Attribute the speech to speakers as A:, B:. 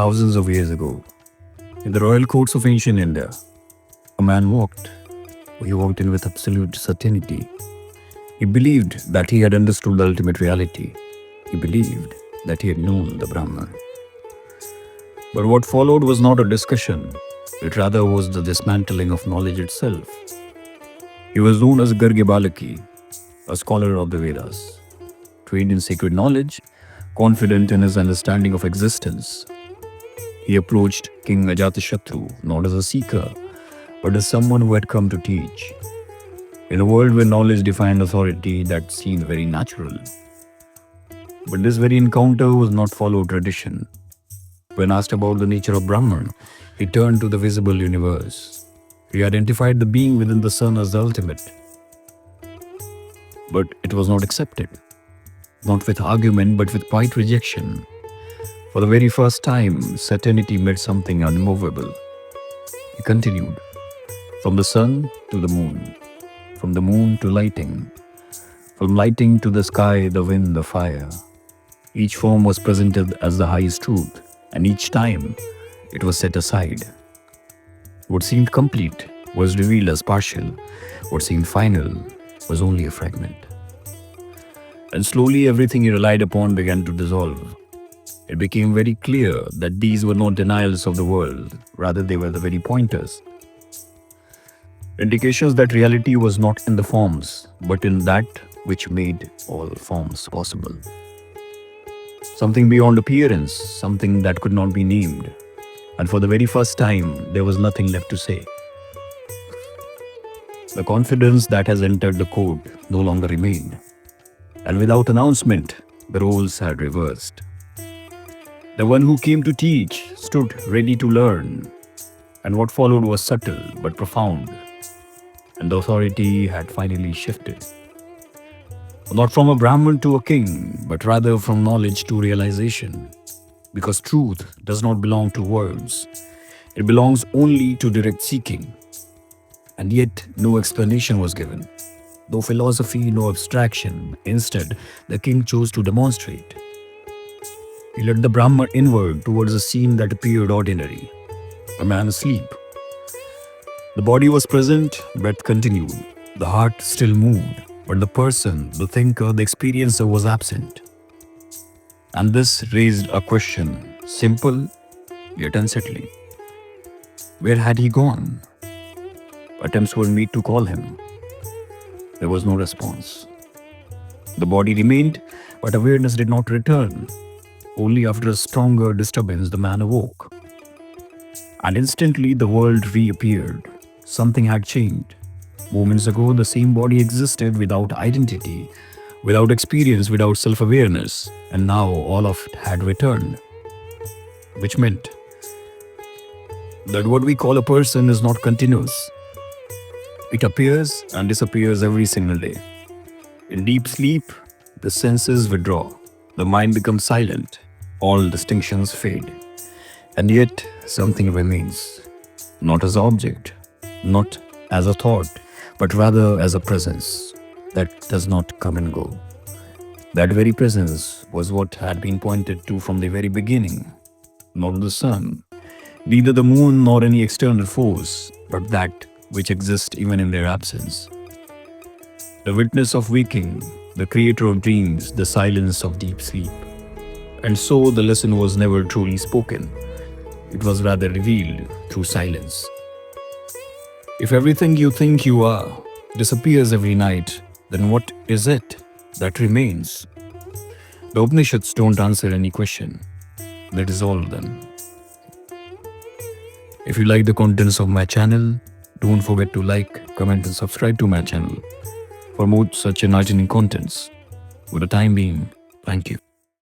A: thousands of years ago, in the royal courts of ancient India, a man walked. He walked in with absolute certainty. He believed that he had understood the ultimate reality. He believed that he had known the Brahman. But what followed was not a discussion. It rather was the dismantling of knowledge itself. He was known as Gargya Balaki, a scholar of the Vedas, trained in sacred knowledge, confident in his understanding of existence. He approached King Ajatashatru not as a seeker, but as someone who had come to teach. In a world where knowledge defined authority, that seemed very natural. But this very encounter was not followed tradition. When asked about the nature of Brahman, he turned to the visible universe. He identified the being within the sun as the ultimate. But it was not accepted. Not with argument, but with quiet rejection. For the very first time, certainty met something unmovable. He continued. From the sun to the moon. From the moon to lighting. From lighting to the sky, the wind, the fire. Each form was presented as the highest truth, and each time it was set aside. What seemed complete was revealed as partial. What seemed final was only a fragment. And slowly everything he relied upon began to dissolve. It became very clear that these were not denials of the world, rather they were the very pointers. Indications that reality was not in the forms, but in that which made all forms possible. Something beyond appearance, something that could not be named. And for the very first time, there was nothing left to say. The confidence that has entered the court no longer remained. And without announcement, the roles had reversed. The one who came to teach stood ready to learn. And what followed was subtle but profound. And the authority had finally shifted. Not from a Brahman to a king, but rather from knowledge to realization. Because truth does not belong to words. It belongs only to direct seeking. And yet, no explanation was given. No philosophy, no abstraction. Instead, the king chose to demonstrate. He led the Brahman inward towards a scene that appeared ordinary. A man asleep. The body was present, breath continued. The heart still moved. But the person, the thinker, the experiencer was absent. And this raised a question, simple yet unsettling. Where had he gone? Attempts were made to call him. There was no response. The body remained, but awareness did not return. Only after a stronger disturbance the man awoke. And instantly the world reappeared. Something had changed. Moments ago, the same body existed without identity, without experience, without self-awareness, and now all of it had returned. Which meant that what we call a person is not continuous. It appears and disappears every single day. In deep sleep, the senses withdraw, the mind becomes silent, all distinctions fade. And yet, something remains, not as object, not as a thought, but rather as a presence that does not come and go. That very presence was what had been pointed to from the very beginning. Not the sun, neither the moon nor any external force, but that which exists even in their absence. The witness of waking, the creator of dreams, the silence of deep sleep. And so the lesson was never truly spoken. It was rather revealed through silence. If everything you think you are disappears every night, then what is it that remains? The Upanishads don't answer any question. That is all then. If you like the contents of my channel, don't forget to like, comment and subscribe to my channel for more such enlightening contents. For the time being, thank you.